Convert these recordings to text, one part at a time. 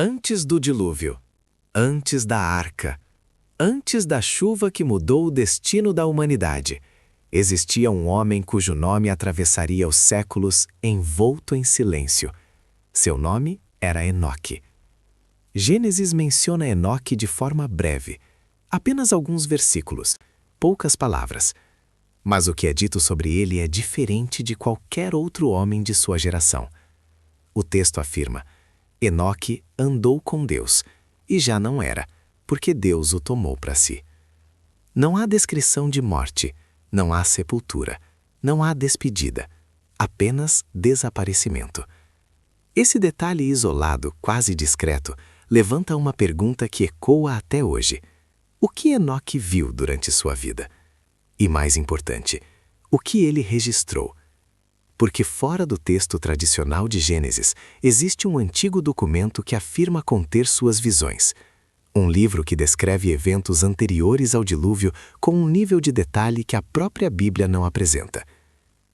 Antes do dilúvio, antes da arca, antes da chuva que mudou o destino da humanidade, existia um homem cujo nome atravessaria os séculos envolto em silêncio. Seu nome era Enoque. Gênesis menciona Enoque de forma breve, apenas alguns versículos, poucas palavras. Mas o que é dito sobre ele é diferente de qualquer outro homem de sua geração. O texto afirma: Enoque andou com Deus, e já não era, porque Deus o tomou para si. Não há descrição de morte, não há sepultura, não há despedida, apenas desaparecimento. Esse detalhe isolado, quase discreto, levanta uma pergunta que ecoa até hoje. O que Enoque viu durante sua vida? E mais importante, o que ele registrou? Porque fora do texto tradicional de Gênesis, existe um antigo documento que afirma conter suas visões. Um livro que descreve eventos anteriores ao dilúvio com um nível de detalhe que a própria Bíblia não apresenta.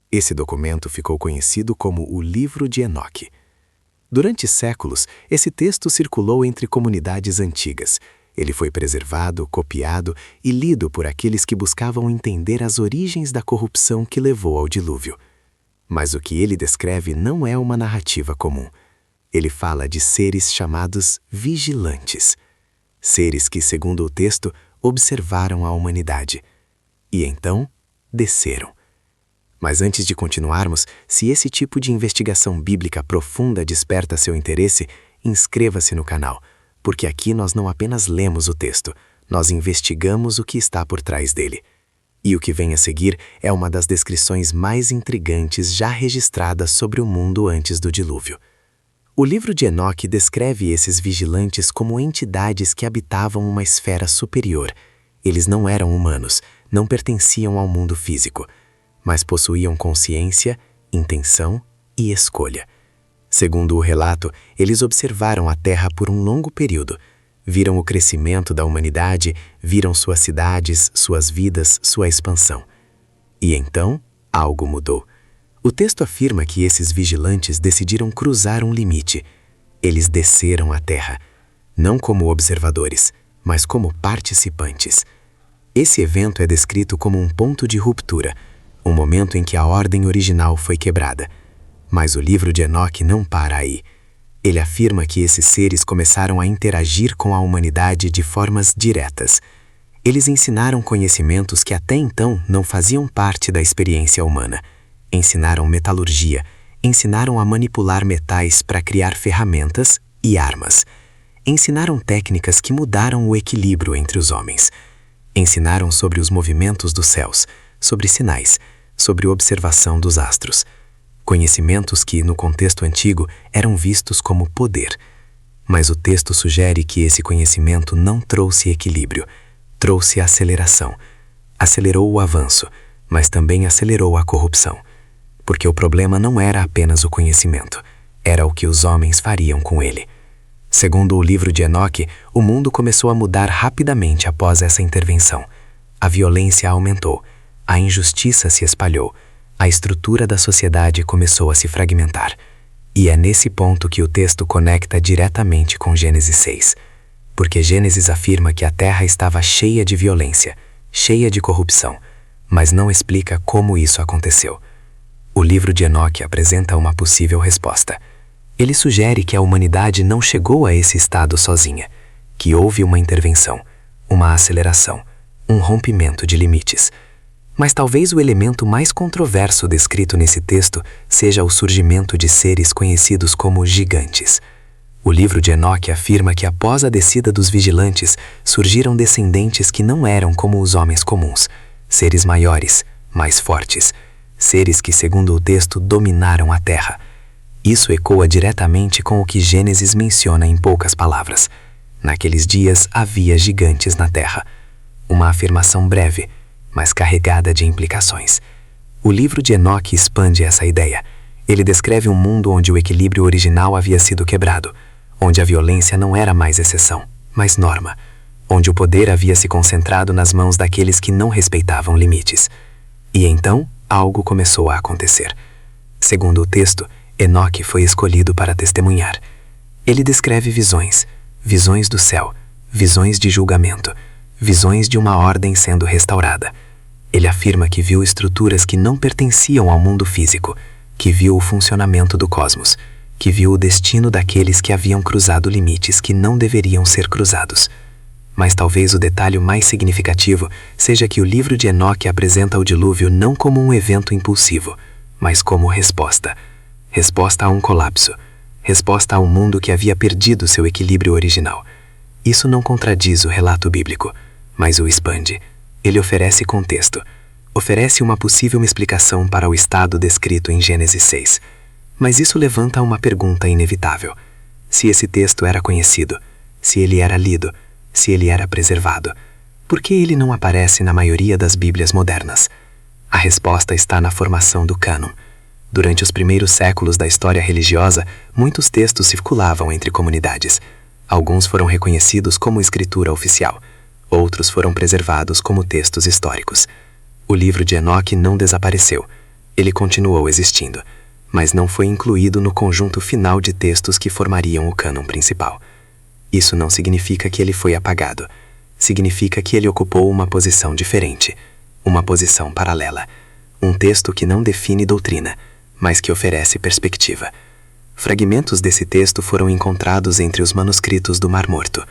Esse documento ficou conhecido como o Livro de Enoque. Durante séculos, esse texto circulou entre comunidades antigas. Ele foi preservado, copiado e lido por aqueles que buscavam entender as origens da corrupção que levou ao dilúvio. Mas o que ele descreve não é uma narrativa comum. Ele fala de seres chamados vigilantes. Seres que, segundo o texto, observaram a humanidade. E então, desceram. Mas antes de continuarmos, se esse tipo de investigação bíblica profunda desperta seu interesse, inscreva-se no canal, porque aqui nós não apenas lemos o texto, nós investigamos o que está por trás dele. E o que vem a seguir é uma das descrições mais intrigantes já registradas sobre o mundo antes do dilúvio. O livro de Enoque descreve esses vigilantes como entidades que habitavam uma esfera superior. Eles não eram humanos, não pertenciam ao mundo físico, mas possuíam consciência, intenção e escolha. Segundo o relato, eles observaram a Terra por um longo período, viram o crescimento da humanidade, viram suas cidades, suas vidas, sua expansão. E então, algo mudou. O texto afirma que esses vigilantes decidiram cruzar um limite. Eles desceram à Terra, não como observadores, mas como participantes. Esse evento é descrito como um ponto de ruptura, um momento em que a ordem original foi quebrada. Mas o livro de Enoque não para aí. Ele afirma que esses seres começaram a interagir com a humanidade de formas diretas. Eles ensinaram conhecimentos que até então não faziam parte da experiência humana. Ensinaram metalurgia, ensinaram a manipular metais para criar ferramentas e armas. Ensinaram técnicas que mudaram o equilíbrio entre os homens. Ensinaram sobre os movimentos dos céus, sobre sinais, sobre observação dos astros. Conhecimentos que, no contexto antigo, eram vistos como poder. Mas o texto sugere que esse conhecimento não trouxe equilíbrio, trouxe aceleração. Acelerou o avanço, mas também acelerou a corrupção. Porque o problema não era apenas o conhecimento, era o que os homens fariam com ele. Segundo o livro de Enoque, o mundo começou a mudar rapidamente após essa intervenção. A violência aumentou, a injustiça se espalhou, a estrutura da sociedade começou a se fragmentar. E é nesse ponto que o texto conecta diretamente com Gênesis 6. Porque Gênesis afirma que a terra estava cheia de violência, cheia de corrupção, mas não explica como isso aconteceu. O livro de Enoque apresenta uma possível resposta. Ele sugere que a humanidade não chegou a esse estado sozinha, que houve uma intervenção, uma aceleração, um rompimento de limites. Mas talvez o elemento mais controverso descrito nesse texto seja o surgimento de seres conhecidos como gigantes. O livro de Enoque afirma que após a descida dos vigilantes, surgiram descendentes que não eram como os homens comuns, seres maiores, mais fortes, seres que, segundo o texto, dominaram a terra. Isso ecoa diretamente com o que Gênesis menciona em poucas palavras. Naqueles dias havia gigantes na terra. Uma afirmação breve, mas carregada de implicações. O livro de Enoque expande essa ideia. Ele descreve um mundo onde o equilíbrio original havia sido quebrado, onde a violência não era mais exceção, mas norma, onde o poder havia se concentrado nas mãos daqueles que não respeitavam limites. E então, algo começou a acontecer. Segundo o texto, Enoque foi escolhido para testemunhar. Ele descreve visões, visões do céu, visões de julgamento, visões de uma ordem sendo restaurada. Ele afirma que viu estruturas que não pertenciam ao mundo físico, que viu o funcionamento do cosmos, que viu o destino daqueles que haviam cruzado limites que não deveriam ser cruzados. Mas talvez o detalhe mais significativo seja que o livro de Enoque apresenta o dilúvio não como um evento impulsivo, mas como resposta. Resposta a um colapso. Resposta a um mundo que havia perdido seu equilíbrio original. Isso não contradiz o relato bíblico, mas o expande. Ele oferece contexto. Oferece uma possível explicação para o estado descrito em Gênesis 6. Mas isso levanta uma pergunta inevitável. Se esse texto era conhecido, se ele era lido, se ele era preservado, por que ele não aparece na maioria das Bíblias modernas? A resposta está na formação do cânon. Durante os primeiros séculos da história religiosa, muitos textos circulavam entre comunidades. Alguns foram reconhecidos como escritura oficial, outros foram preservados como textos históricos. O livro de Enoque não desapareceu, ele continuou existindo, mas não foi incluído no conjunto final de textos que formariam o cânon principal. Isso não significa que ele foi apagado. Significa que ele ocupou uma posição diferente, uma posição paralela. Um texto que não define doutrina, mas que oferece perspectiva. Fragmentos desse texto foram encontrados entre os manuscritos do Mar Morto.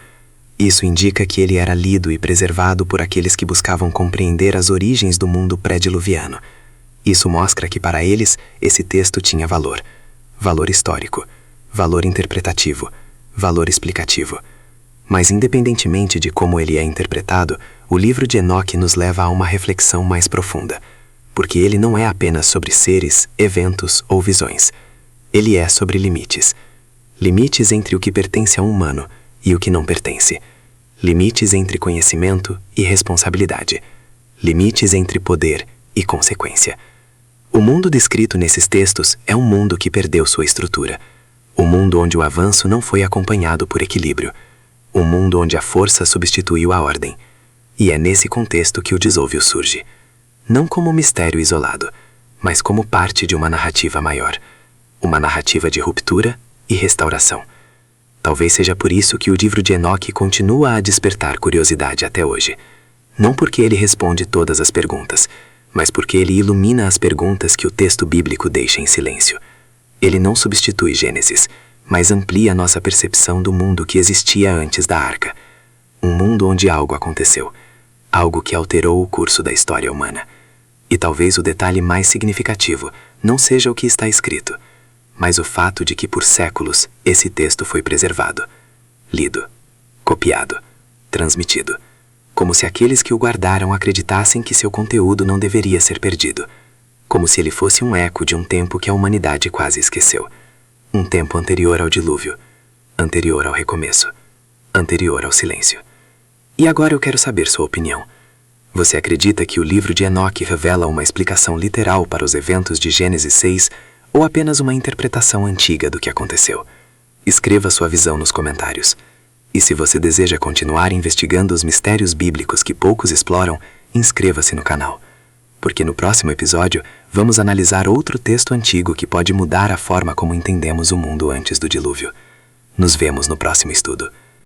Isso indica que ele era lido e preservado por aqueles que buscavam compreender as origens do mundo pré-diluviano. Isso mostra que para eles esse texto tinha valor. Valor histórico, valor interpretativo, valor explicativo. Mas independentemente de como ele é interpretado, o livro de Enoque nos leva a uma reflexão mais profunda, porque ele não é apenas sobre seres, eventos ou visões. Ele é sobre limites. Limites entre o que pertence ao humano e o que não pertence. Limites entre conhecimento e responsabilidade. Limites entre poder e consequência. O mundo descrito nesses textos é um mundo que perdeu sua estrutura. Um mundo onde o avanço não foi acompanhado por equilíbrio. Um mundo onde a força substituiu a ordem. E é nesse contexto que o desovio surge. Não como um mistério isolado, mas como parte de uma narrativa maior. Uma narrativa de ruptura e restauração. Talvez seja por isso que o livro de Enoque continua a despertar curiosidade até hoje. Não porque ele responde todas as perguntas, mas porque ele ilumina as perguntas que o texto bíblico deixa em silêncio. Ele não substitui Gênesis, mas amplia nossa percepção do mundo que existia antes da Arca. Um mundo onde algo aconteceu, algo que alterou o curso da história humana. E talvez o detalhe mais significativo não seja o que está escrito, mas o fato de que por séculos esse texto foi preservado, lido, copiado, transmitido, como se aqueles que o guardaram acreditassem que seu conteúdo não deveria ser perdido, como se ele fosse um eco de um tempo que a humanidade quase esqueceu. Um tempo anterior ao dilúvio, anterior ao recomeço, anterior ao silêncio. E agora eu quero saber sua opinião. Você acredita que o livro de Enoque revela uma explicação literal para os eventos de Gênesis 6 ou apenas uma interpretação antiga do que aconteceu? Escreva sua visão nos comentários. E se você deseja continuar investigando os mistérios bíblicos que poucos exploram, inscreva-se no canal. Porque no próximo episódio, vamos analisar outro texto antigo que pode mudar a forma como entendemos o mundo antes do dilúvio. Nos vemos no próximo estudo.